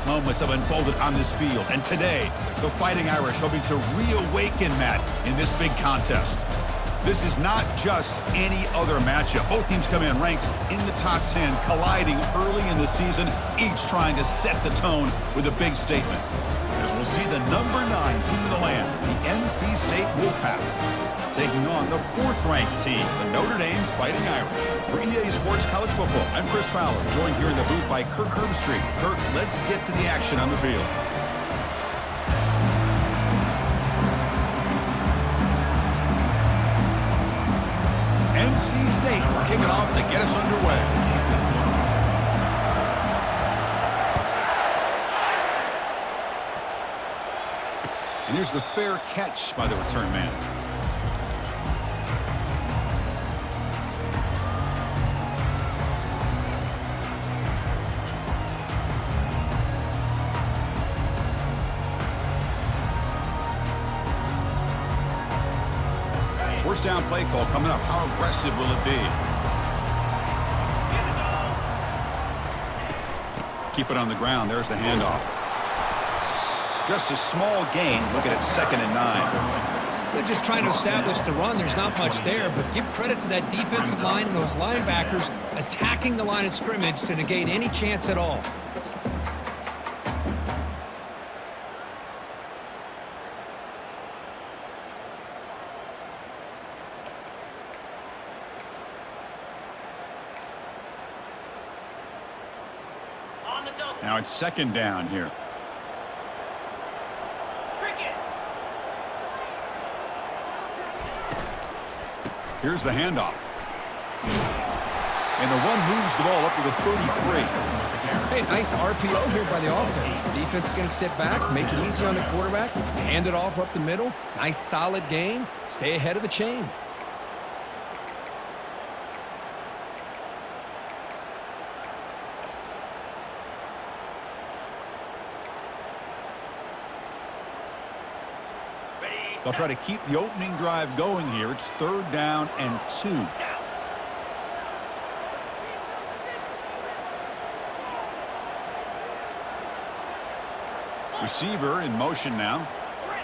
great moments have unfolded on this field, and today, the Fighting Irish hoping to reawaken that in this big contest. This is not just any other matchup. Both teams come in ranked in the top 10, colliding early in the season, each trying to set the tone with a big statement. As we'll see the number 9 team of the land, the NC State Wolfpack, taking on the 4th-ranked team, the Notre Dame Fighting Irish. For EA Sports College Football, I'm Chris Fowler, joined here in the booth by Kirk Herbstreit. Kirk, let's get to the action on the field. NC State will kick it off to get us underway. And here's the fair catch by the return man. First down play call coming up. How aggressive will it be? Keep it on the ground. There's the handoff. Just a small gain. Looking at 2nd and 9. They're just trying to establish the run. There's not much there, but give credit to that defensive line and those linebackers attacking the line of scrimmage to negate any chance at all. Now it's 2nd down here. Here's the handoff. And the run moves the ball up to the 33. Hey, nice RPO here by the offense. Defense is going to sit back, make it easy on the quarterback, hand it off up the middle. Nice solid gain. Stay ahead of the chains. They'll try to keep the opening drive going here. It's 3rd down and 2. Receiver in motion now.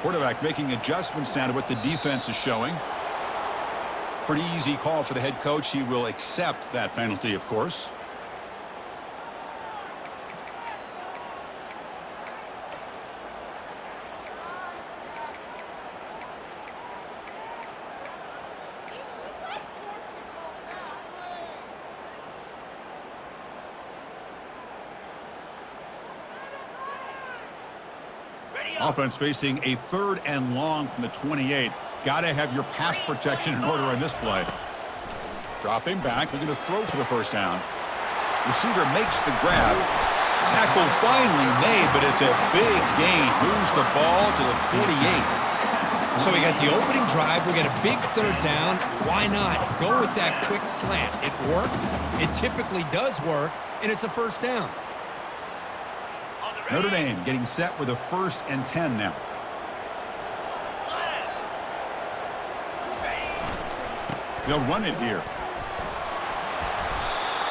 Quarterback making adjustments down to what the defense is showing. Pretty easy call for the head coach. He will accept that penalty, of course. Offense facing a 3rd and long from the 28. Got to have your pass protection in order on this play. Dropping back, looking to throw for the 1st down. Receiver makes the grab. Tackle finally made, but it's a big gain. Moves the ball to the 48. So we got the opening drive. We got a big 3rd down. Why not go with that quick slant? It works. It typically does work, and it's a 1st down. Notre Dame getting set with a 1st and 10 now. They'll run it here.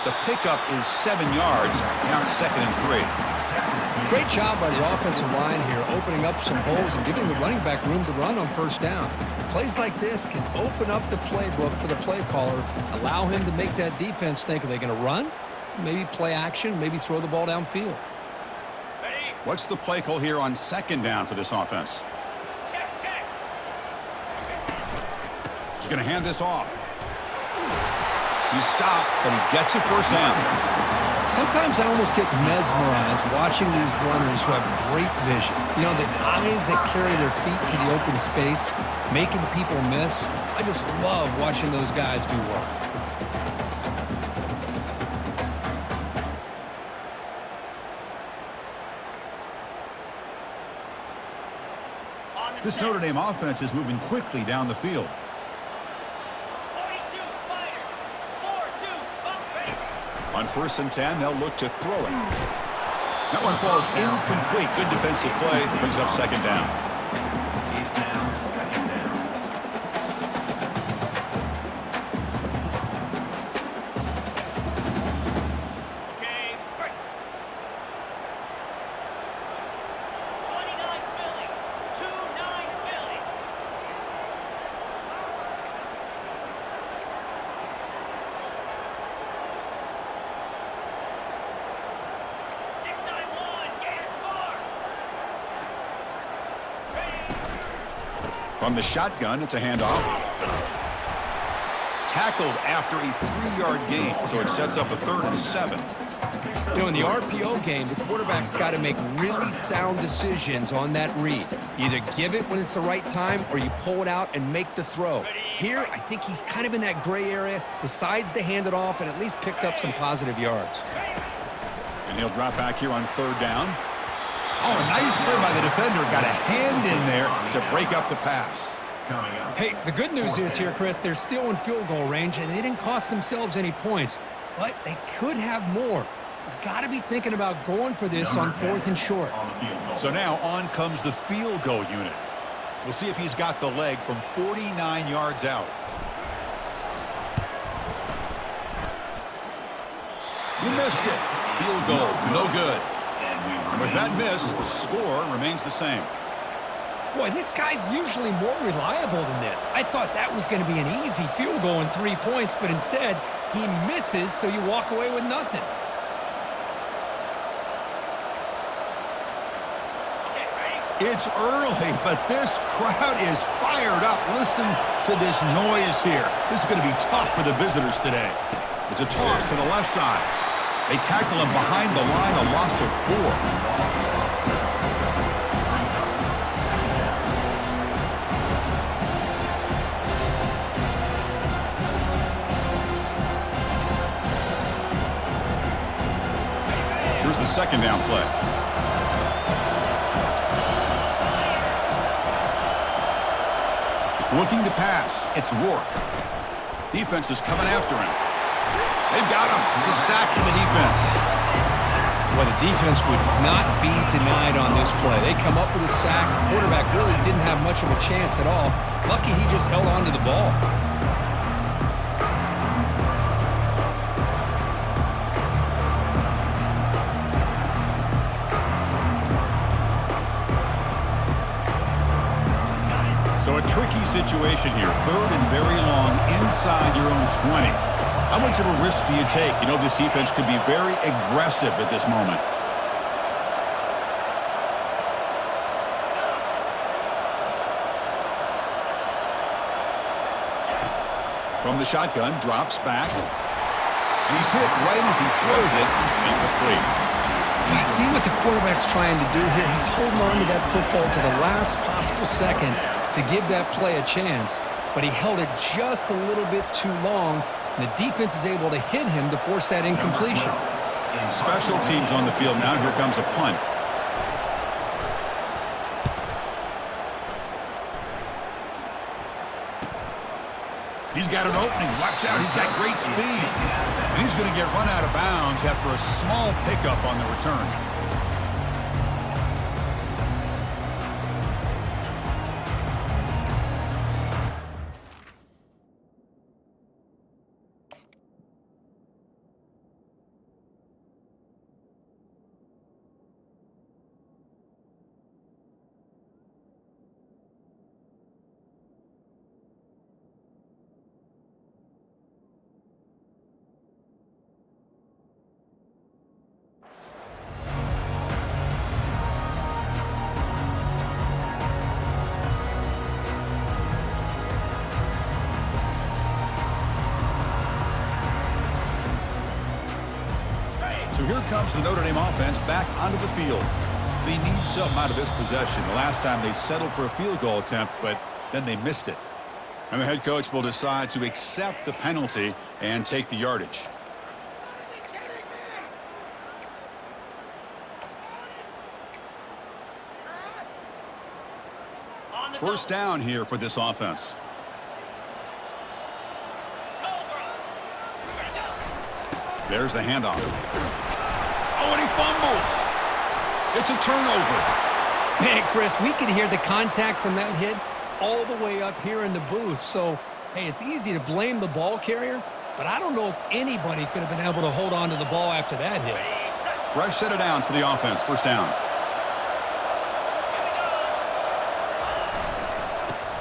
The pickup is 7 yards. Now it's 2nd and 3. Great job by the offensive line here, opening up some holes and giving the running back room to run on 1st down. Plays like this can open up the playbook for the play caller, allow him to make that defense think, are they going to run? Maybe play action, maybe throw the ball downfield. What's the play call here on 2nd down for this offense? He's going to hand this off. He's stopped, but he gets a 1st down. Sometimes I almost get mesmerized watching these runners who have great vision. You know, the eyes that carry their feet to the open space, making people miss. I just love watching those guys do work. This Notre Dame offense is moving quickly down the field. On 1st and 10, they'll look to throw it. That one falls incomplete. Good defensive play. Brings up 2nd down. From the shotgun, it's a handoff. Tackled after a 3-yard gain, so it sets up a 3rd and 7. You know, in the RPO game, the quarterback's got to make really sound decisions on that read. Either give it when it's the right time or you pull it out and make the throw. Here, I think he's kind of in that gray area, decides to hand it off and at least picked up some positive yards. And he'll drop back here on 3rd down. Oh, a nice play by the defender. Got a hand in there to break up the pass. Hey, the good news is here, Chris, they're still in field goal range, and they didn't cost themselves any points, but they could have more. You got to be thinking about going for this on 4th and short. So now on comes the field goal unit. We'll see if he's got the leg from 49 yards out. You missed it. Field goal, no good. And with that miss, the score remains the same. Boy, this guy's usually more reliable than this. I thought that was going to be an easy field goal and 3 points, but instead, he misses, so you walk away with nothing. It's early, but this crowd is fired up. Listen to this noise here. This is going to be tough for the visitors today. It's a toss to the left side. They tackle him behind the line, a loss of 4. Here's the 2nd down play. Looking to pass. It's Rourke. Defense is coming after him. They've got him. It's a sack for the defense. Well, the defense would not be denied on this play. They come up with a sack. The quarterback really didn't have much of a chance at all. Lucky he just held on to the ball. So a tricky situation here. 3rd and very long inside your own 20. How much of a risk do you take? You know, this defense could be very aggressive at this moment. From the shotgun, drops back. He's hit right as he throws it. Incomplete. I see what the quarterback's trying to do here. He's holding on to that football to the last possible second to give that play a chance, but he held it just a little bit too long, and the defense is able to hit him to force that incompletion. Special teams on the field now. Here comes a punt. He's got an opening. Watch out. He's got great speed. And he's going to get run out of bounds after a small pickup on the return. So here comes the Notre Dame offense back onto the field. They need something out of this possession. The last time they settled for a field goal attempt, but then they missed it. And the head coach will decide to accept the penalty and take the yardage. First down here for this offense. There's the handoff. Oh, and he fumbles. It's a turnover. Man, Chris, we could hear the contact from that hit all the way up here in the booth. So, hey, it's easy to blame the ball carrier, but I don't know if anybody could have been able to hold on to the ball after that hit. Fresh set of downs for the offense. First down.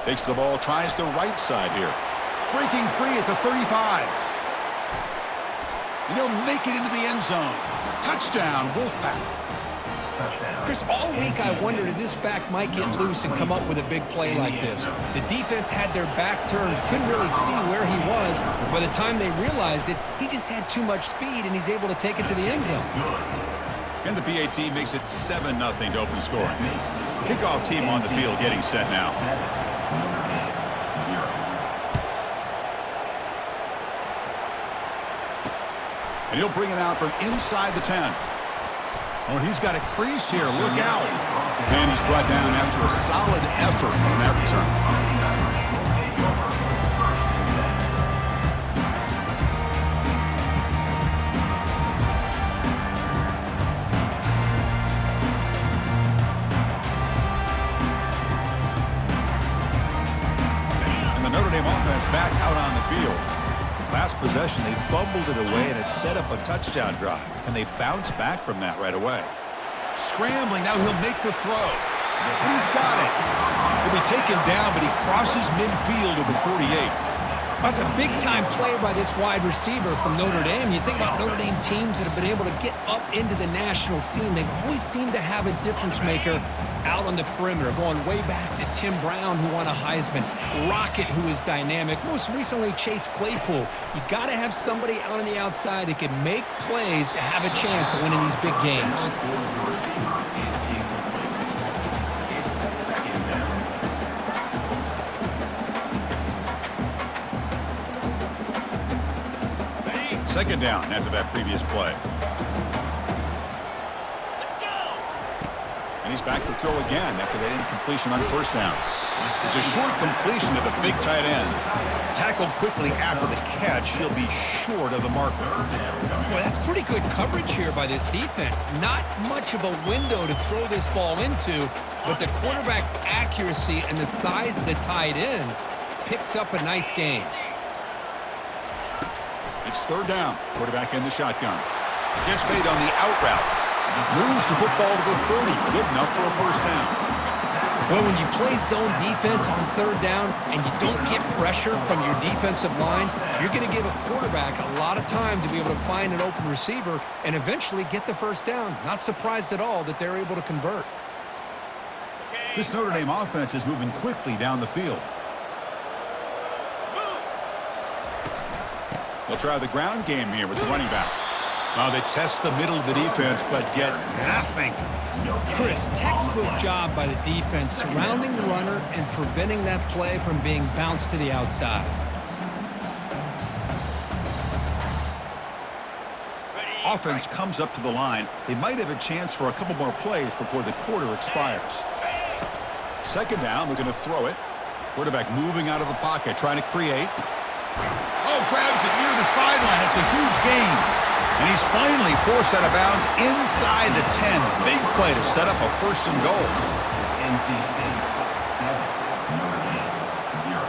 Takes the ball, tries the right side here. Breaking free at the 35. And he'll make it into the end zone. Touchdown, Wolfpack. Chris, all week I wondered if this back might get loose and come up with a big play like this. The defense had their back turned, couldn't really see where he was. By the time they realized it, he just had too much speed, and he's able to take it to the end zone. And the PAT makes it 7-0 to open scoring. Kickoff team on the field getting set now. And he'll bring it out from inside the 10. Oh, he's got a crease here. Look out. And he's brought down after a solid effort on that return. And the Notre Dame offense back out on the field. Last possession, they fumbled it away, and it set up a touchdown drive. And they bounce back from that right away. Scrambling, now he'll make the throw. And he's got it. He'll be taken down, but he crosses midfield to the 48. That's a big-time play by this wide receiver from Notre Dame. You think about Notre Dame teams that have been able to get up into the national scene. They always seem to have a difference maker out on the perimeter, going way back to Tim Brown, who won a Heisman, Rocket, who is dynamic, most recently Chase Claypool. You got to have somebody out on the outside that can make plays to have a chance of winning these big games. Second down after that previous play. And he's back to throw again after that incompletion on first down. It's a short completion to the big tight end. Tackled quickly after the catch, he'll be short of the marker. Boy, that's pretty good coverage here by this defense. Not much of a window to throw this ball into, but the quarterback's accuracy and the size of the tight end picks up a nice gain. It's third down. Quarterback in the shotgun. Gets made on the out route. Moves the football to the 30. Good enough for a first down. Well, when you play zone defense on third down and you don't get pressure from your defensive line, you're going to give a quarterback a lot of time to be able to find an open receiver and eventually get the first down. Not surprised at all that they're able to convert. This Notre Dame offense is moving quickly down the field. They'll try the ground game here with the running back. Now they test the middle of the defense, but get nothing. Chris, textbook job by the defense surrounding the runner and preventing that play from being bounced to the outside. Offense comes up to the line. They might have a chance for a couple more plays before the quarter expires. Second down, we're going to throw it. Quarterback moving out of the pocket, trying to create. Oh, grabs it near the sideline. It's a huge gain. And he's finally forced out of bounds inside the 10. Big play to set up a first and goal. NC State 7, Notre Dame 0.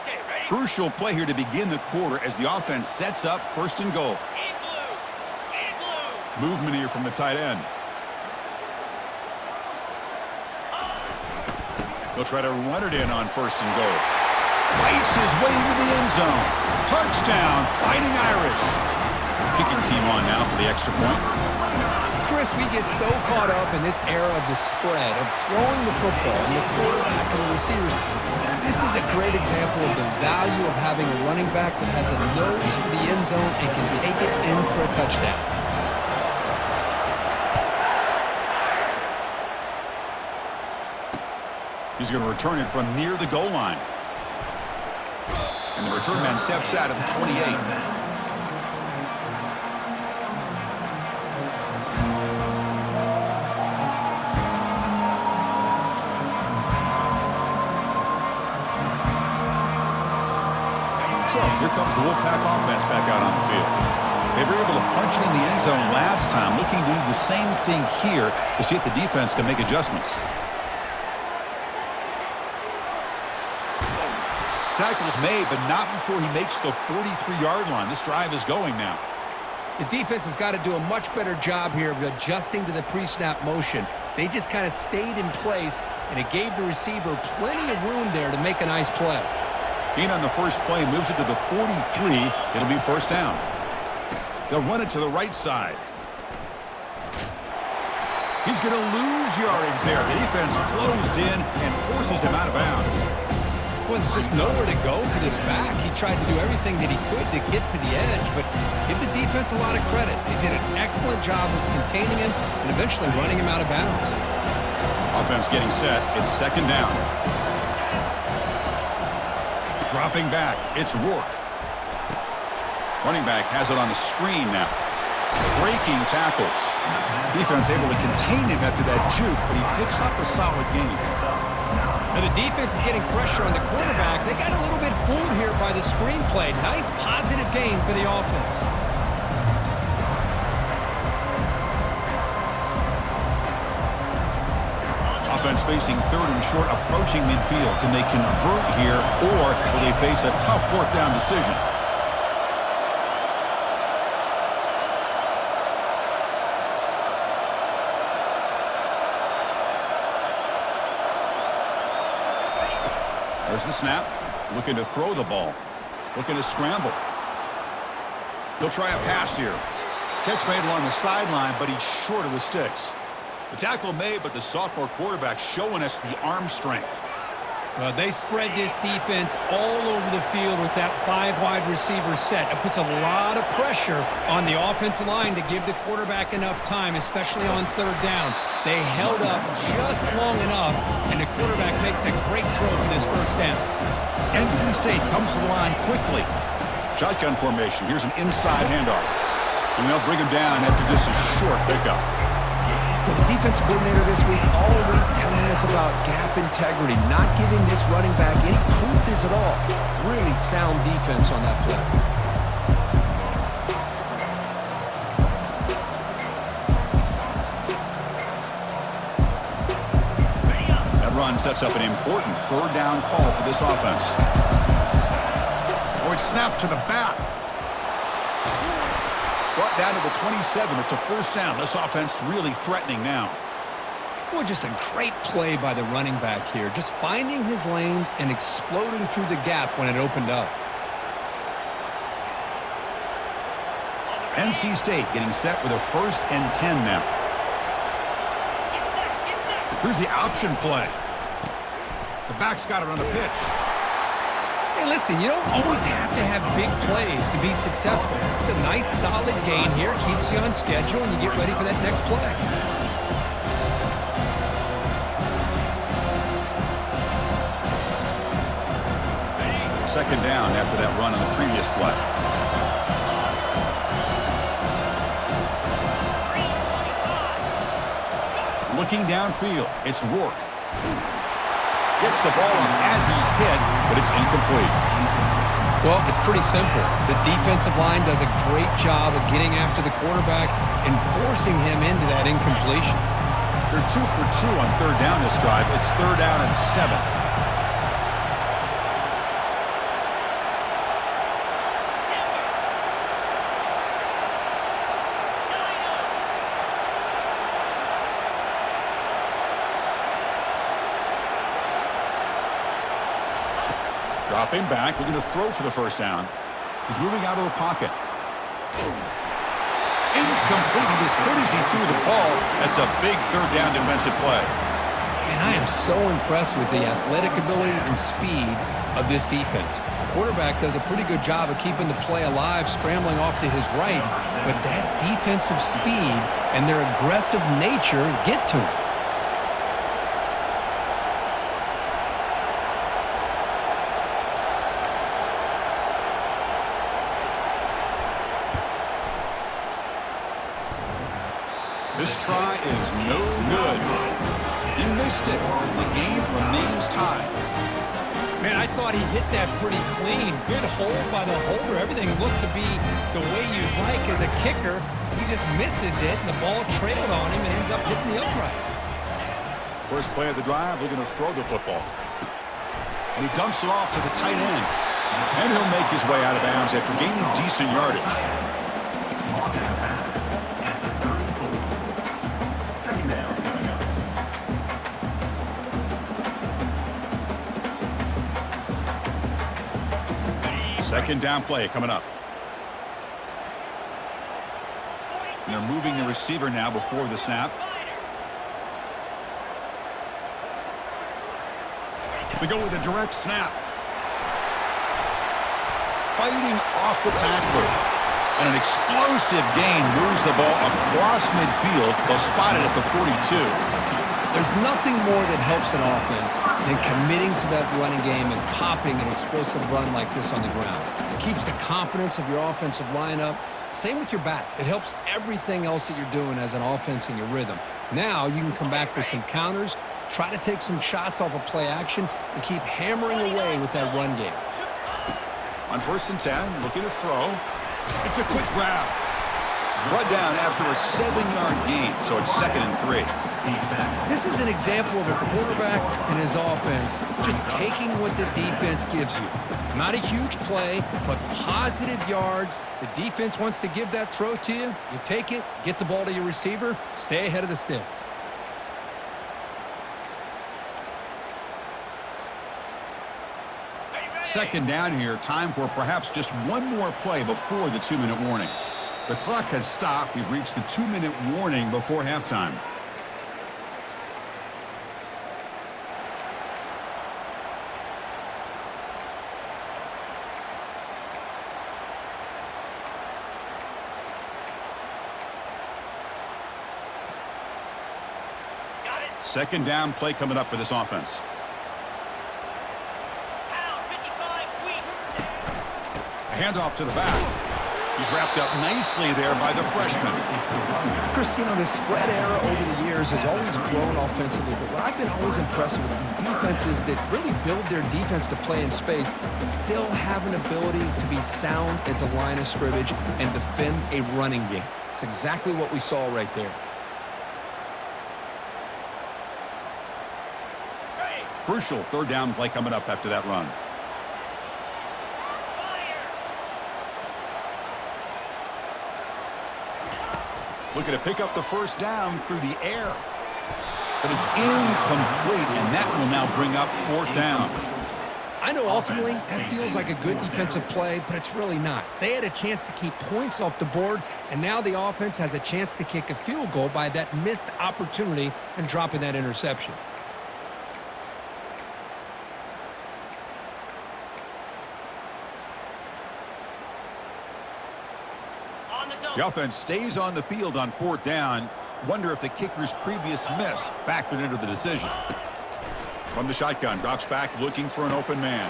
Okay, ready? Crucial play here to begin the quarter as the offense sets up first and goal. Movement here from the tight end. He'll try to run it in on first and goal. Fights his way into the end zone. Touchdown, Fighting Irish. Kicking team on now for the extra point. Chris, we get so caught up in this era of the spread, of throwing the football and the quarterback and the receivers. This is a great example of the value of having a running back that has a nose for the end zone and can take it in for a touchdown. He's going to return it from near the goal line. And the return man steps out of the 28. So here comes the Wolfpack offense back out on the field. They were able to punch it in the end zone last time, looking to do the same thing here to see if the defense can make adjustments. Tackle's made, but not before he makes the 43-yard line. This drive is going now. The defense has got to do a much better job here of adjusting to the pre-snap motion. They just kind of stayed in place, and it gave the receiver plenty of room there to make a nice play. Gain on the first play moves it to the 43. It'll be first down. They'll run it to the right side. He's going to lose yardage there. The defense closed in and forces him out of bounds. Well, there's just nowhere to go for this back. He tried to do everything that he could to get to the edge, but give the defense a lot of credit. They did an excellent job of containing him and eventually running him out of bounds. Offense getting set. It's second down. Dropping back. It's Rourke. Running back has it on the screen now. Breaking tackles. Defense able to contain him after that juke, but he picks up a solid gain. Now the defense is getting pressure on the quarterback. They got a little bit fooled here by the screenplay. Nice positive gain for the offense. Offense facing third and short, approaching midfield. Can they convert here, or will they face a tough fourth down decision? There's the snap. Looking to throw the ball. Looking to scramble. He'll try a pass here. Catch made along the sideline, but he's short of the sticks. The tackle made, but the sophomore quarterback showing us the arm strength. They spread this defense all over the field with that 5-wide receiver set. It puts a lot of pressure on the offensive line to give the quarterback enough time, especially on third down. They held up just long enough, and the quarterback makes a great throw for this first down. NC State comes to the line quickly. Shotgun formation. Here's an inside handoff. And they'll bring him down after just a short pickup. Well, the defensive coordinator this week all week telling us about gap integrity, not giving this running back any creases at all. Really sound defense on that play. That run sets up an important third down call for this offense. Oh, it's snapped to the back. Brought down to the 27. It's a first down. This offense really threatening now. Well, just a great play by the running back here. Just finding his lanes and exploding through the gap when it opened up. NC State getting set with a 1st and 10 now. Here's the option play. The back's got it on the pitch. Hey, listen, you don't always have to have big plays to be successful. It's a nice, solid gain here. Keeps you on schedule, and you get ready for that next play. Second down after that run on the previous play. Looking downfield, it's Rourke. Gets the ball off as he's hit, but it's incomplete. Well, it's pretty simple. The defensive line does a great job of getting after the quarterback and forcing him into that incompletion. They're 2 for 2 on third down this drive. It's third down and 7. Dropping back, looking to throw for the first down. He's moving out of the pocket. Incomplete. He was hit as he threw the ball. That's a big third down defensive play. And I am so impressed with the athletic ability and speed of this defense. The quarterback does a pretty good job of keeping the play alive, scrambling off to his right, but that defensive speed and their aggressive nature get to him. This try is no good. He missed it, and the game remains tied. Man, I thought he hit that pretty clean. Good hold by the holder. Everything looked to be the way you'd like as a kicker. He just misses it, and the ball trailed on him and ends up hitting the upright. First play of the drive, looking to throw the football. And he dumps it off to the tight end. And he'll make his way out of bounds after gaining decent yardage. Second down play coming up. And they're moving the receiver now before the snap. They go with a direct snap. Fighting off the tackler. And an explosive gain moves the ball across midfield. They'll spot it at the 42. There's nothing more that helps an offense than committing to that running game and popping an explosive run like this on the ground. It keeps the confidence of your offensive line up. Same with your back. It helps everything else that you're doing as an offense in your rhythm. Now you can come back with some counters, try to take some shots off of play action, and keep hammering away with that run game. On 1st and 10, looking to throw. It's a quick grab. Brought down after a 7-yard gain, so it's 2nd and 3. This is an example of a quarterback and his offense just taking what the defense gives you. Not a huge play, but positive yards. The defense wants to give that throw to you. You take it, get the ball to your receiver, stay ahead of the sticks. Second down here, time for perhaps just one more play before the 2-minute warning. The clock has stopped. We've reached the 2-minute warning before halftime. Second down play coming up for this offense. A handoff to the back. He's wrapped up nicely there by the freshman. Chris, the spread era over the years has always grown offensively, but what I've been always impressed with defenses that really build their defense to play in space still have an ability to be sound at the line of scrimmage and defend a running game. It's exactly what we saw right there. Crucial third down play coming up after that run. Looking to pick up the first down through the air. But it's incomplete, and that will now bring up 4th down. I know ultimately that feels like a good defensive play, but it's really not. They had a chance to keep points off the board, and now the offense has a chance to kick a field goal by that missed opportunity and dropping that interception. The offense stays on the field on 4th down. Wonder if the kicker's previous miss factored into the decision. From the shotgun, drops back looking for an open man.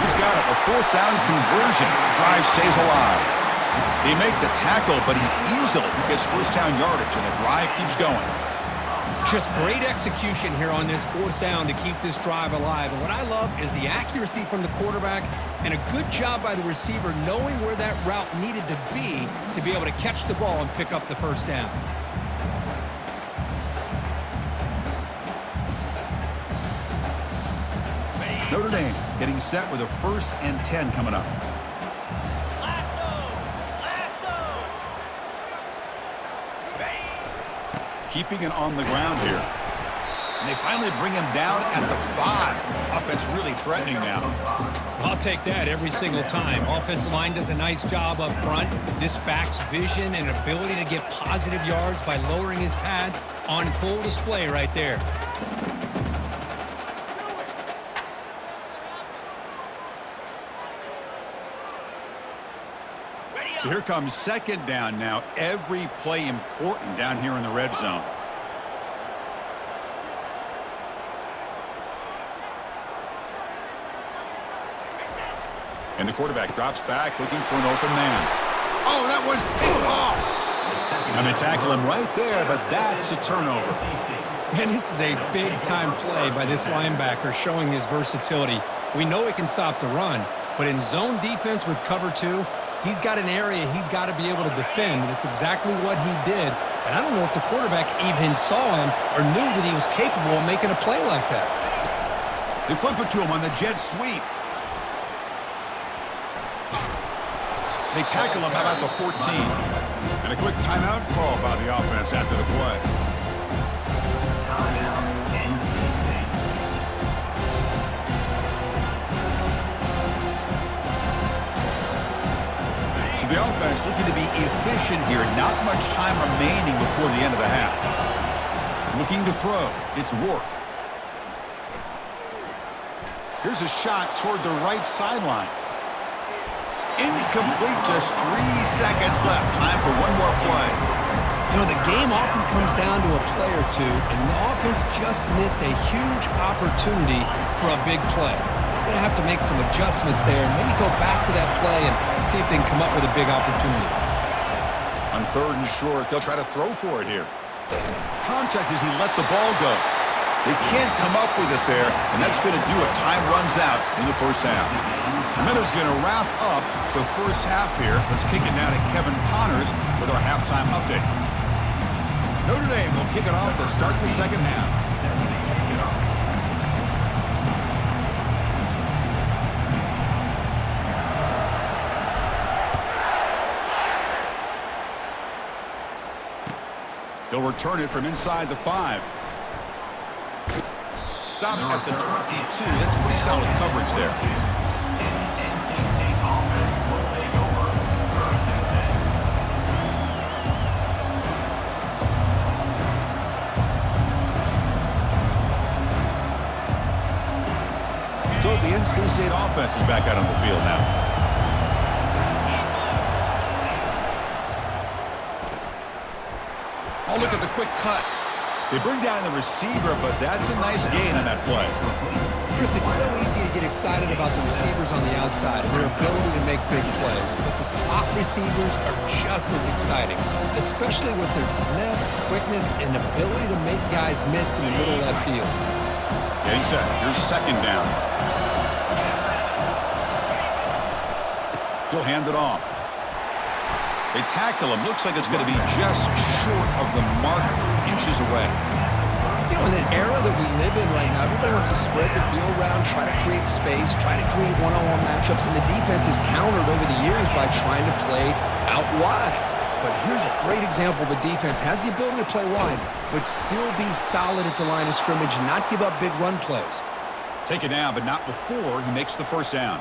He's got it. A 4th down conversion. Drive stays alive. They make the tackle, but he easily gets first down yardage, and the drive keeps going. Just great execution here on this 4th down to keep this drive alive. And what I love is the accuracy from the quarterback and a good job by the receiver knowing where that route needed to be able to catch the ball and pick up the first down. Notre Dame getting set with a 1st and 10 coming up. Keeping it on the ground here. And they finally bring him down at the 5. Offense really threatening now. I'll take that every single time. Offensive line does a nice job up front. This back's vision and ability to get positive yards by lowering his pads on full display right there. So here comes 2nd down now. Every play important down here in the red zone. And the quarterback drops back looking for an open man. Oh, that one's picked off. And they tackle him right there, but that's a turnover. And this is a big-time play by this linebacker showing his versatility. We know he can stop the run, but in zone defense with cover 2, he's got an area he's got to be able to defend, and it's exactly what he did. And I don't know if the quarterback even saw him or knew that he was capable of making a play like that. They flip it to him on the jet sweep. They tackle him about the 14. And a quick timeout call by the offense after the play. Timeout, NC State. So the offense looking to be efficient here. Not much time remaining before the end of the half. Looking to throw. It's Rourke. Here's a shot toward the right sideline. Incomplete, just 3 seconds left. Time for one more play. You know, the game often comes down to a play or two, and the offense just missed a huge opportunity for a big play. They're going to have to make some adjustments there and maybe go back to that play and see if they can come up with a big opportunity. On 3rd and short, they'll try to throw for it here. Contact as he let the ball go. They can't come up with it there, and that's going to do it. Time runs out in the first half. Miller's going to wrap up the first half here. Let's kick it now to Kevin Connors with our halftime update. Notre Dame will kick it off to start the second half. He'll return it from inside the 5. Stop at the 22. That's pretty solid coverage there. NC State offense will take over 1st and 10. So the NC State offense is back out on the field now. Oh, look at the quick cut. They bring down the receiver, but that's a nice gain on that play. Chris, it's so easy to get excited about the receivers on the outside and their ability to make big plays, but the slot receivers are just as exciting, especially with their finesse, quickness, and ability to make guys miss in the middle of that field. Getting set. Here's 2nd down. He'll hand it off. They tackle him. Looks like it's going to be just short of the mark, inches away. You know, in an era that we live in right now, everybody wants to spread the field around, try to create space, try to create one-on-one matchups, and the defense is countered over the years by trying to play out wide. But here's a great example. The defense has the ability to play wide, but still be solid at the line of scrimmage and not give up big run plays. Take it down, but not before he makes the first down.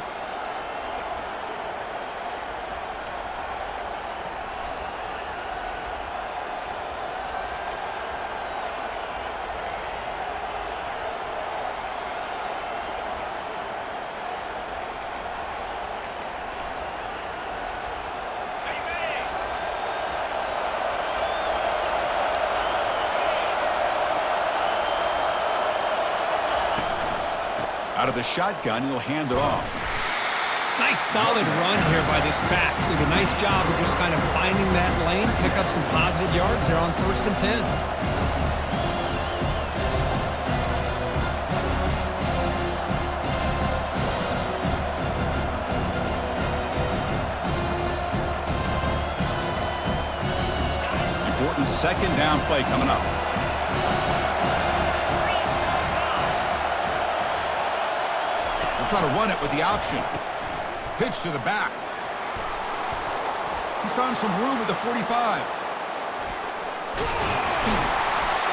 Out of the shotgun, he'll hand it off. Nice solid run here by this back. Did a nice job of just kind of finding that lane, pick up some positive yards there on 1st and 10. Important 2nd down play coming up. Try to run it with the option. Pitch to the back. He's found some room at the 45.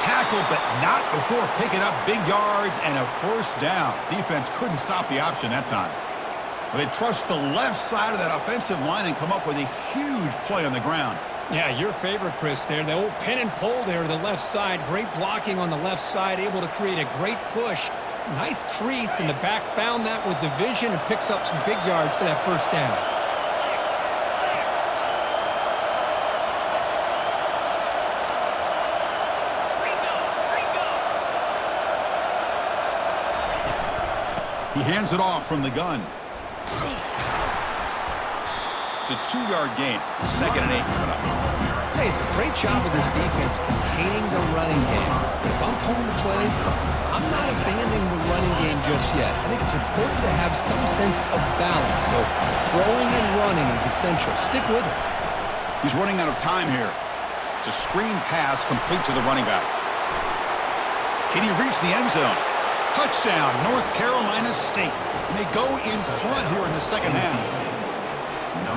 Tackled, but not before picking up big yards and a first down. Defense couldn't stop the option that time. They trust the left side of that offensive line and come up with a huge play on the ground. Yeah, your favorite, Chris, there. The old pin and pull there to the left side. Great blocking on the left side, able to create a great push. Nice crease, and the back found that with the vision and picks up some big yards for that first down. He hands it off from the gun. It's a 2-yard gain. 2nd and 8 coming up. Hey, it's a great job of this defense containing the running game. But if I'm calling the plays, I'm not abandoning the running game just yet. I think it's important to have some sense of balance. So throwing and running is essential. Stick with it. He's running out of time here. It's a screen pass complete to the running back. Can he reach the end zone? Touchdown, North Carolina State. And they go in front here in the second half.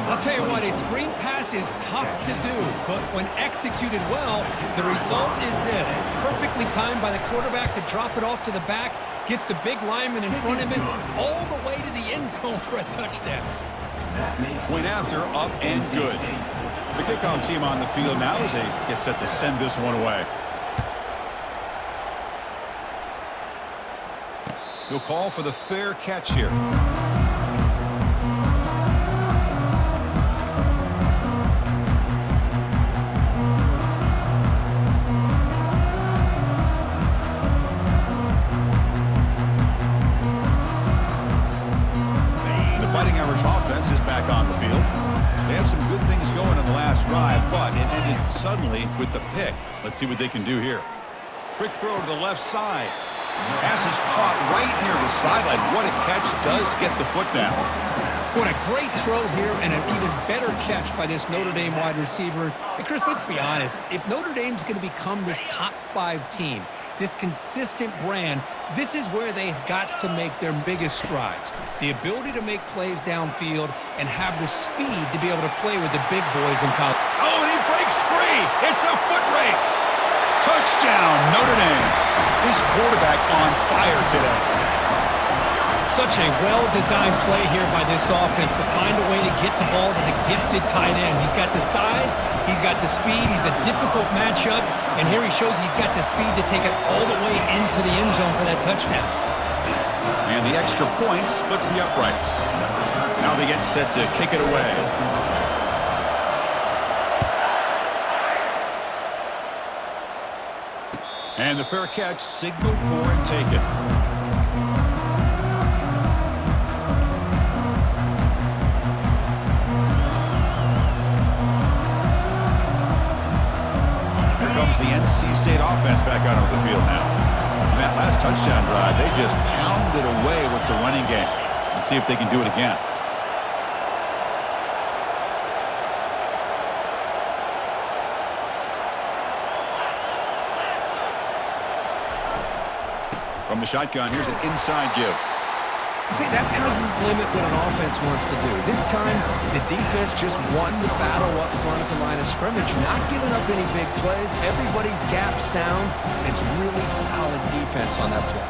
I'll tell you what, a screen pass is tough to do, but when executed well, the result is this. Perfectly timed by the quarterback to drop it off to the back, gets the big lineman in front of him, all the way to the end zone for a touchdown. Point after, up and good. The kickoff team on the field now as they get set to send this one away. He'll call for the fair catch here. The Fighting Irish offense is back on the field. They had some good things going in the last drive, but it ended suddenly with the pick. Let's see what they can do here. Quick throw to the left side. Pass is caught right near the sideline. What a catch, does get the foot down. What a great throw here and an even better catch by this Notre Dame wide receiver. And Chris, let's be honest. If Notre Dame's going to become this top 5 team, this consistent brand, this is where they've got to make their biggest strides. The ability to make plays downfield and have the speed to be able to play with the big boys in college. Oh, and he breaks free. It's a foot race. Touchdown, Notre Dame. This quarterback on fire today. Such a well-designed play here by this offense to find a way to get the ball to the gifted tight end. He's got the size, he's got the speed, he's a difficult matchup, and here he shows he's got the speed to take it all the way into the end zone for that touchdown. And the extra point splits the uprights. Now they get set to kick it away. And the fair catch signaled for and taken. Here comes the NC State offense back out onto the field now. In that last touchdown drive, they just pounded away with the running game. Let's see if they can do it again. From the shotgun, here's an inside give. See, that's how you limit what an offense wants to do. This time, the defense just won the battle up front at the line of scrimmage, not giving up any big plays. Everybody's gap sound. It's really solid defense on that play.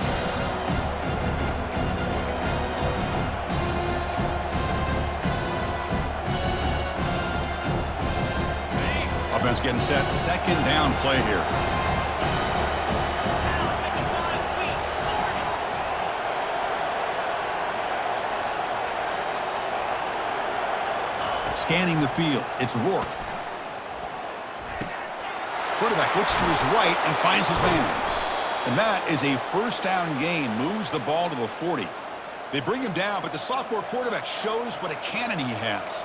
Offense getting set. Second down play here. Scanning the field, it's Rourke. Quarterback looks to his right and finds his man. And that is a first down gain, moves the ball to the 40. They bring him down, but the sophomore quarterback shows what a cannon he has.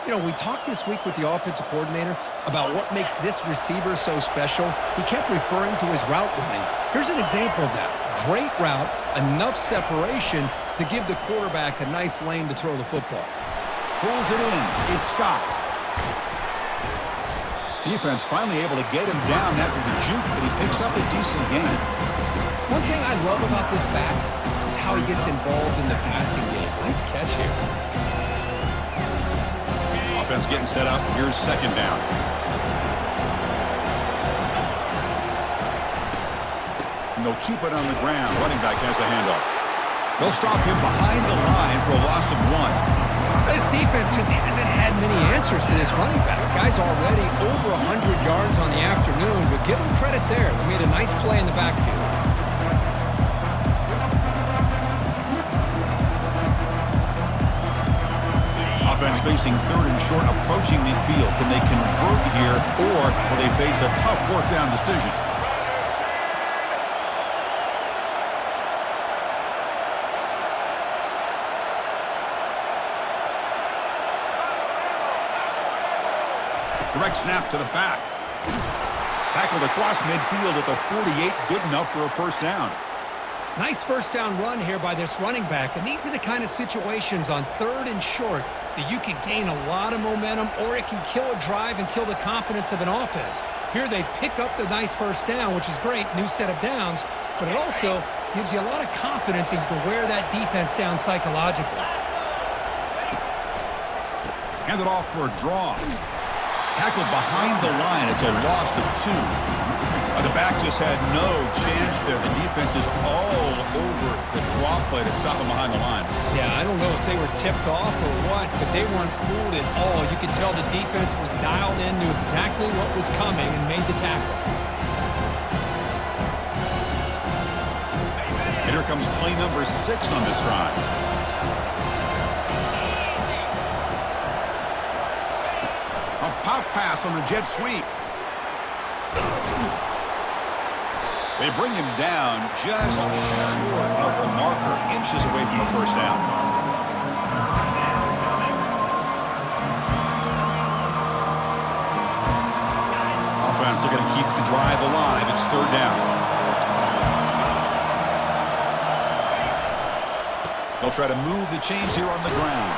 You know, we talked this week with the offensive coordinator about what makes this receiver so special. He kept referring to his route running. Here's an example of that. Great route, enough separation to give the quarterback a nice lane to throw the football. Pulls it in. It's Scott. Defense finally able to get him down after the juke, but he picks up a decent gain. One thing I love about this back is how he gets involved in the passing game. Nice catch here. Offense getting set up. Here's second down. And they'll keep it on the ground. Running back has the handoff. They'll stop him behind the line for a loss of 1. This defense just hasn't had many answers for this running back. Guy's already over 100 yards on the afternoon, but give him credit there. They made a nice play in the backfield. Offense facing third and short, approaching midfield. Can they convert here, or will they face a tough fourth down decision? Direct snap to the back. Tackled across midfield at the 48. Good enough for a first down. Nice first down run here by this running back. And these are the kind of situations on third and short that you can gain a lot of momentum, or it can kill a drive and kill the confidence of an offense. Here they pick up the nice first down, which is great, new set of downs, but it also gives you a lot of confidence that you can wear that defense down psychologically. Handed off for a draw. Tackled behind the line. It's a loss of 2. The back just had no chance there. The defense is all over the draw play to stop him behind the line. Yeah, I don't know if they were tipped off or what, but they weren't fooled at all. You could tell the defense was dialed in, knew exactly what was coming, and made the tackle. And here comes play number 6 on this drive. A pop pass on the jet sweep. They bring him down just short of the marker, inches away from a first down. Offense looking to keep the drive alive. It's third down. They'll try to move the chains here on the ground.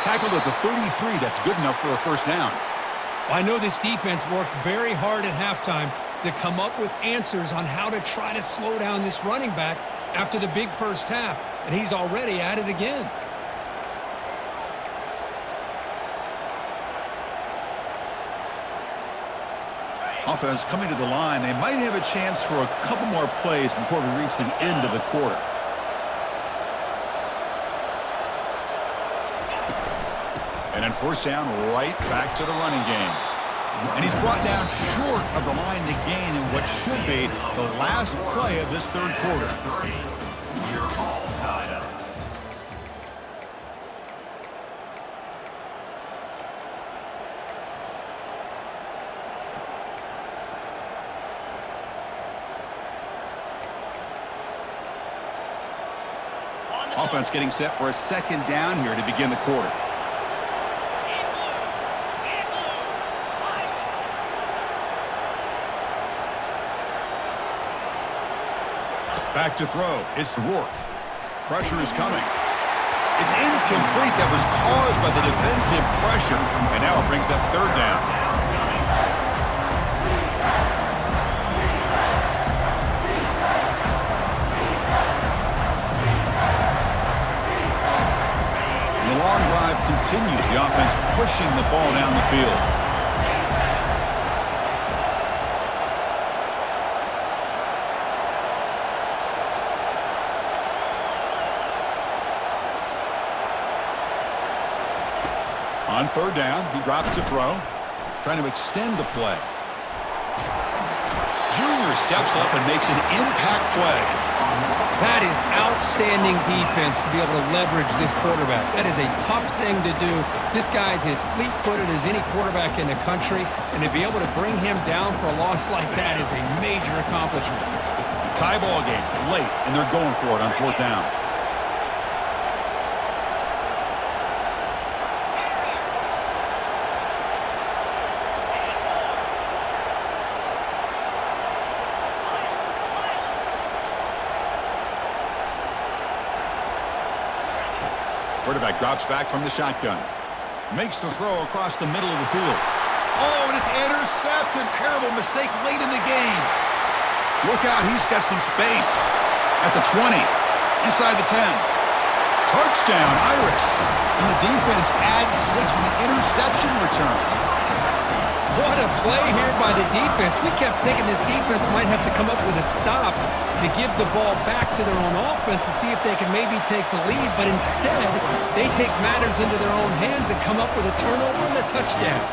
Tackled at the 33. That's good enough for a first down. I know this defense worked very hard at halftime to come up with answers on how to try to slow down this running back after the big first half, and he's already at it again. Offense coming to the line. They might have a chance for a couple more plays before we reach the end of the quarter. And then first down, right back to the running game. And he's brought down short of the line to gain in what should be the last play of this third quarter. You're all tied up. Offense getting set for a second down here to begin the quarter. Back to throw. It's Rourke. Pressure is coming. It's incomplete. That was caused by the defensive pressure. And now it brings up third down. And the long drive continues. The offense pushing the ball down the field. On third down, he drops to throw, trying to extend the play. Junior steps up and makes an impact play. That is outstanding defense to be able to leverage this quarterback. That is a tough thing to do. This guy's as fleet-footed as any quarterback in the country, and to be able to bring him down for a loss like that is a major accomplishment. Tie ball game, late, and they're going for it on fourth down. Quarterback drops back from the shotgun. Makes the throw across the middle of the field. Oh, and it's intercepted. Terrible mistake late in the game. Look out, he's got some space. At the 20, inside the 10. Touchdown, Irish. And the defense adds 6 with the interception return. What a play here by the defense. We kept thinking this defense might have to come up with a stop to give the ball back to their own offense to see if they can maybe take the lead, but instead they take matters into their own hands and come up with a turnover and a touchdown.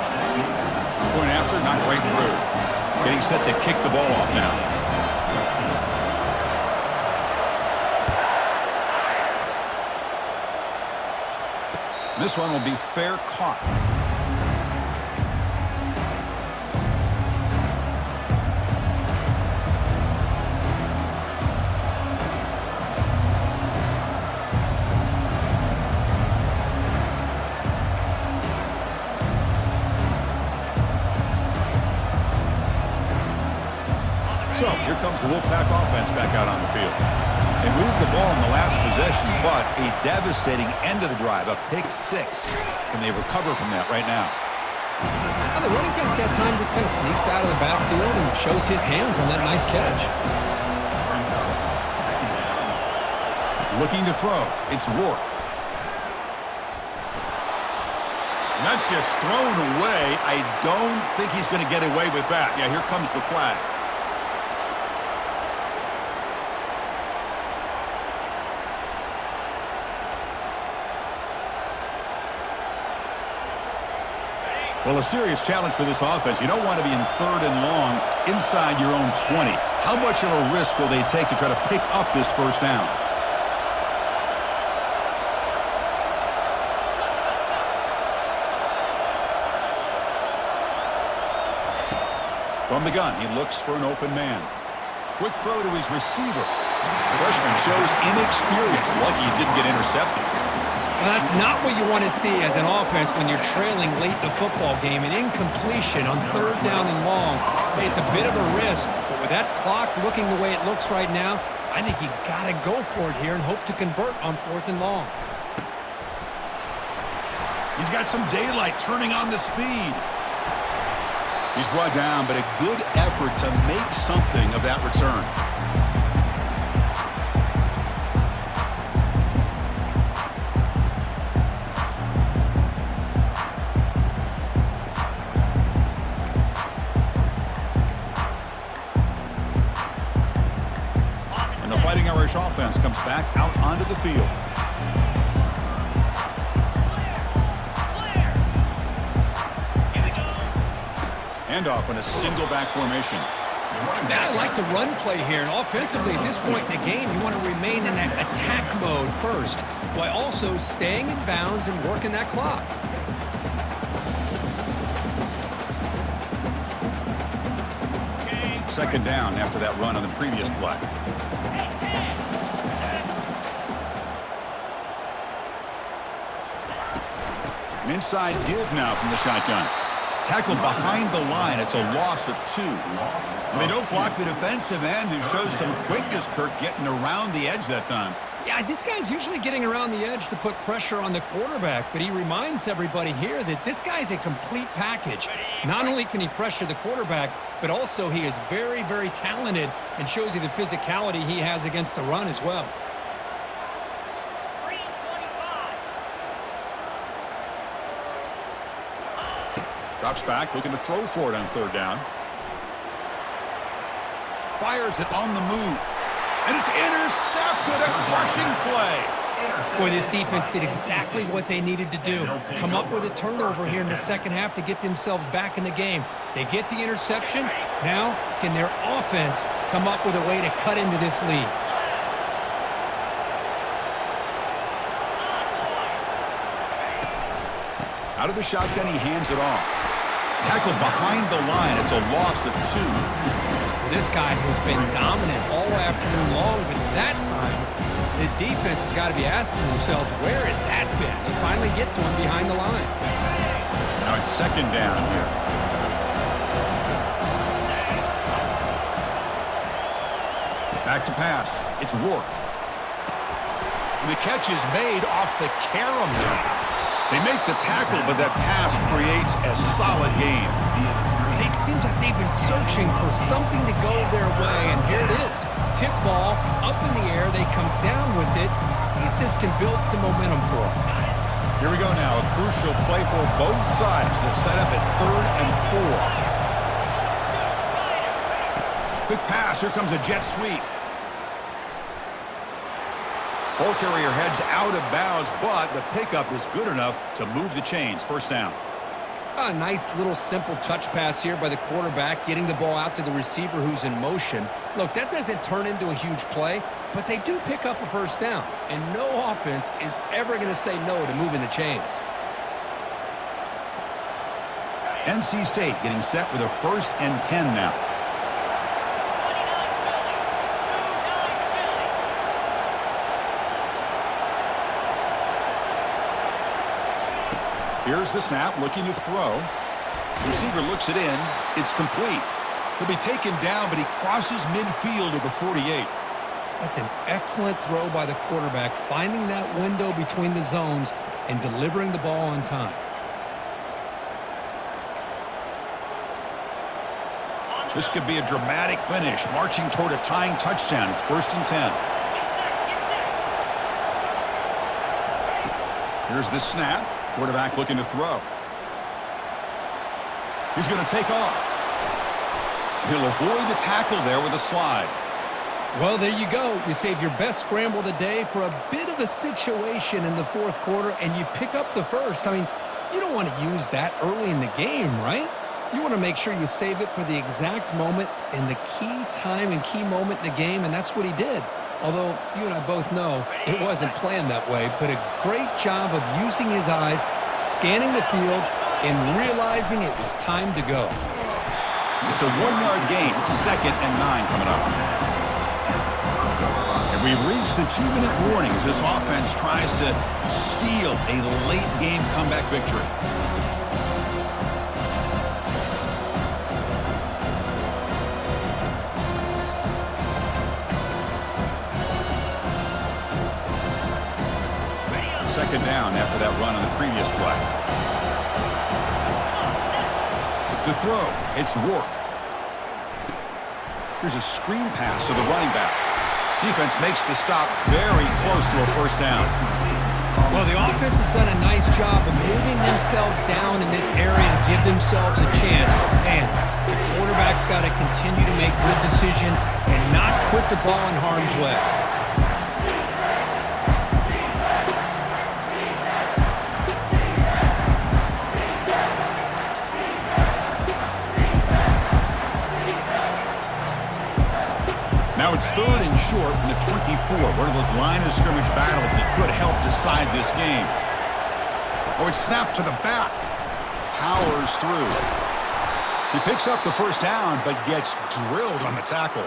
Going after, not right through. Getting set to kick the ball off now. This one will be fair caught. So here comes the Wolfpack offense back out on the field. They moved the ball in the last possession, but a devastating end of the drive, a pick 6. And they recover from that right now. The running back that time just kind of sneaks out of the backfield and shows his hands on that nice catch. Looking to throw. It's Rourke. And that's just thrown away. I don't think he's going to get away with that. Yeah, here comes the flag. Well, a serious challenge for this offense. You don't want to be in 3rd and long inside your own 20. How much of a risk will they take to try to pick up this first down? From the gun, he looks for an open man. Quick throw to his receiver. The freshman shows inexperience. Lucky he didn't get intercepted. Well, that's not what you want to see as an offense when you're trailing late in the football game. An incompletion on 3rd down and long. Hey, it's a bit of a risk, but with that clock looking the way it looks right now, I think you got to go for it here and hope to convert on 4th and long. He's got some daylight turning on the speed. He's brought down, but a good effort to make something of that return. And the Fighting Irish offense comes back out onto the field. Handoff in a single back formation. Now I like the run play here, and offensively at this point in the game, you want to remain in that attack mode first, while also staying in bounds and working that clock. Second down after that run on the previous play. An inside give now from the shotgun. Tackled behind the line. It's a loss of 2. And they don't block the defensive end, who shows some quickness, Kirk, getting around the edge that time. Yeah, this guy's usually getting around the edge to put pressure on the quarterback, but he reminds everybody here that this guy's a complete package. Not only can he pressure the quarterback, but also he is very, very talented and shows you the physicality he has against the run as well. Drops back, looking to throw for it on 3rd down. Fires it on the move. And it's intercepted. A crushing play. Boy, this defense did exactly what they needed to do. Come up with a turnover here in the second half to get themselves back in the game. They get the interception. Now, can their offense come up with a way to cut into this lead? Out of the shotgun, he hands it off. Tackled behind the line. It's a loss of 2. Well, this guy has been dominant all afternoon long, but that time, the defense has got to be asking themselves, where has that been? They finally get to him behind the line. Now it's 2nd down here. Back to pass. It's Rourke. And the catch is made off the carom there. They make the tackle, but that pass creates a solid gain. It seems like they've been searching for something to go their way, and here it is. Tip ball, up in the air, they come down with it. See if this can build some momentum for them. Here we go now, a crucial play for both sides. They'll set up at 3rd and 4. Quick pass, here comes a jet sweep. Ball carrier heads out of bounds, but the pickup is good enough to move the chains. 1st down. A nice little simple touch pass here by the quarterback, getting the ball out to the receiver who's in motion. Look, that doesn't turn into a huge play, but they do pick up a 1st down, and no offense is ever going to say no to moving the chains. NC State getting set with a 1st and 10 now. Here's the snap, looking to throw. Receiver looks it in. It's complete. He'll be taken down, but he crosses midfield at the 48. That's an excellent throw by the quarterback, finding that window between the zones and delivering the ball on time. This could be a dramatic finish, marching toward a tying touchdown. It's 1st and 10. Here's the snap. Quarterback looking to throw. He's going to take off. He'll avoid the tackle there with a slide. Well, there you go. You save your best scramble of the day for a bit of a situation in the 4th quarter, and you pick up the 1st. I mean, You don't want to use that early in the game, right? You want to make sure you save it for the exact moment and the key time and key moment in the game, and that's what he did. Although you and I both know it wasn't planned that way, but a great job of using his eyes, scanning the field, and realizing it was time to go. It's a 1-yard gain, 2nd and 9 coming up. And we've reached the 2-minute warning as this offense tries to steal a late-game comeback victory. Second down after that run on the previous play. To throw, it's Rourke. Here's a screen pass to the running back. Defense makes the stop very close to a first down. Well, the offense has done a nice job of moving themselves down in this area to give themselves a chance. But, man, the quarterback's got to continue to make good decisions and not put the ball in harm's way. Now it's 3rd and short from the 24. One of those line of scrimmage battles that could help decide this game. Oh, it's snapped to the back. Powers through. He picks up the first down, but gets drilled on the tackle.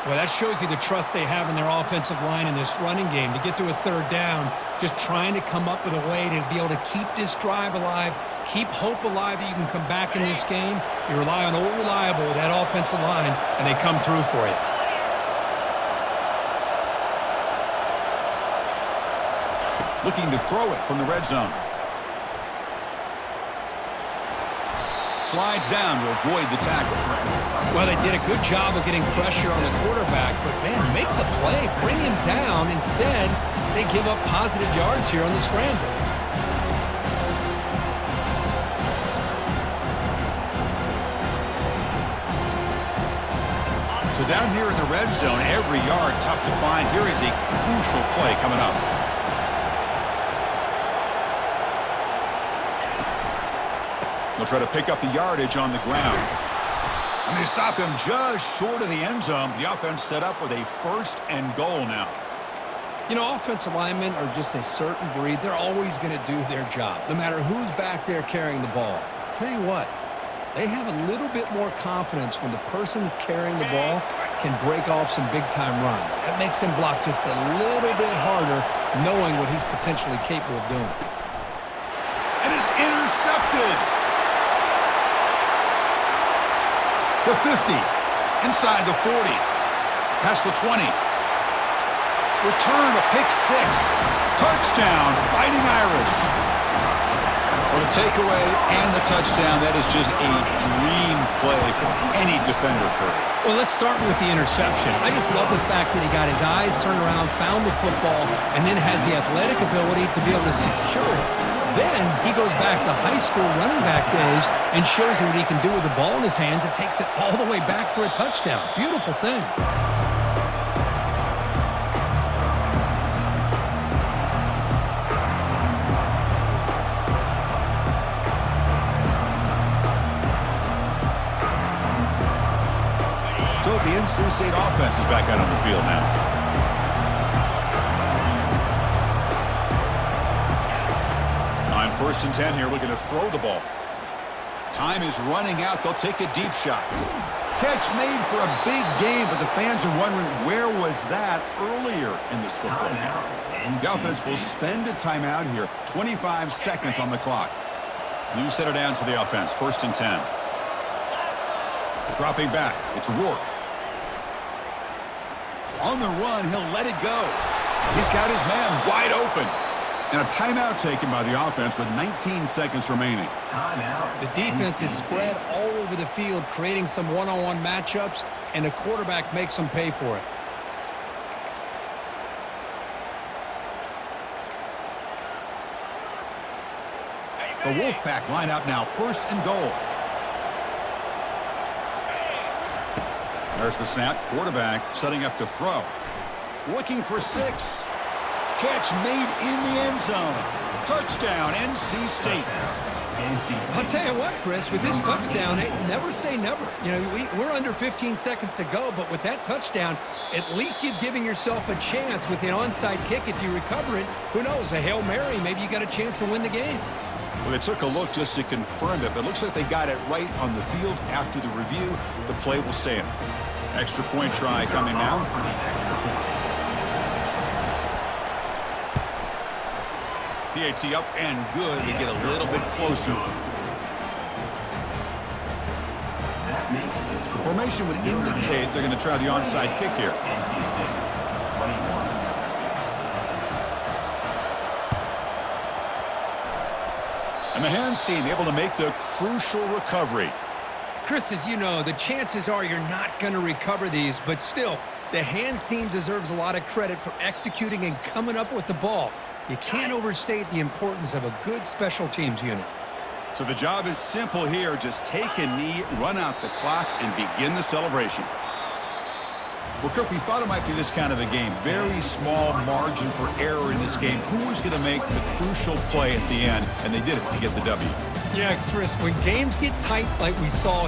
Well, that shows you the trust they have in their offensive line in this running game. To get to a 3rd down, just trying to come up with a way to be able to keep this drive alive, keep hope alive that you can come back in this game. You rely on Old Reliable with that offensive line, and they come through for you. Looking to throw it from the red zone. Slides down to avoid the tackle. Well, they did a good job of getting pressure on the quarterback, but, man, make the play, bring him down. Instead, they give up positive yards here on the scramble. So down here in the red zone, every yard tough to find. Here is a crucial play coming up. They'll try to pick up the yardage on the ground. And they stop him just short of the end zone. The offense set up with a 1st and goal now. You know, offensive linemen are just a certain breed. They're always going to do their job, no matter who's back there carrying the ball. I'll tell you what, they have a little bit more confidence when the person that's carrying the ball can break off some big-time runs. That makes them block just a little bit harder, knowing what he's potentially capable of doing. And is intercepted. The 50, inside the 40, past the 20. Return a pick 6. Touchdown, Fighting Irish. Well, the takeaway and the touchdown, that is just a dream play for any defender, Curry. Well, let's start with the interception. I just love the fact that he got his eyes turned around, found the football, and then has the athletic ability to be able to secure it. Then he goes back to high school running back days and shows you what he can do with the ball in his hands and takes it all the way back for a touchdown. Beautiful thing. So the NC State offense is back out on the field now. On 1st and 10 here, looking to throw the ball. Time is running out. They'll take a deep shot. Catch made for a big game, but the fans are wondering where was that earlier in this football game. The offense will spend a timeout here. 25 seconds on the clock. New center down to the offense. 1st and 10. Dropping back. It's Rourke. On the run, he'll let it go. He's got his man wide open. And a timeout taken by the offense with 19 seconds remaining. The defense is spread all over the field, creating some one-on-one matchups, and the quarterback makes them pay for it. The Wolfpack line out now, 1st and goal. There's the snap. Quarterback setting up to throw. Looking for 6. Catch made in the end zone. Touchdown, NC State. I'll tell you what, Chris, with this touchdown, hey, never say never. You know, we're under 15 seconds to go, but with that touchdown, at least you've given yourself a chance with an onside kick. If you recover it, who knows, a Hail Mary, maybe you got a chance to win the game. Well, they took a look just to confirm it, but it looks like they got it right on the field after the review. The play will stand. Extra point try coming now. PAT up and good. They get a little bit closer. The formation would indicate they're going to try the onside kick here. And the hands team able to make the crucial recovery. Chris, as you know, the chances are you're not going to recover these, but still, the hands team deserves a lot of credit for executing and coming up with the ball. You can't overstate the importance of a good special teams unit. So the job is simple here. Just take a knee, run out the clock, and begin the celebration. Well, Kirk, we thought it might be this kind of a game. Very small margin for error in this game. Who was going to make the crucial play at the end? And they did it to get the W. Yeah, Chris, when games get tight like we saw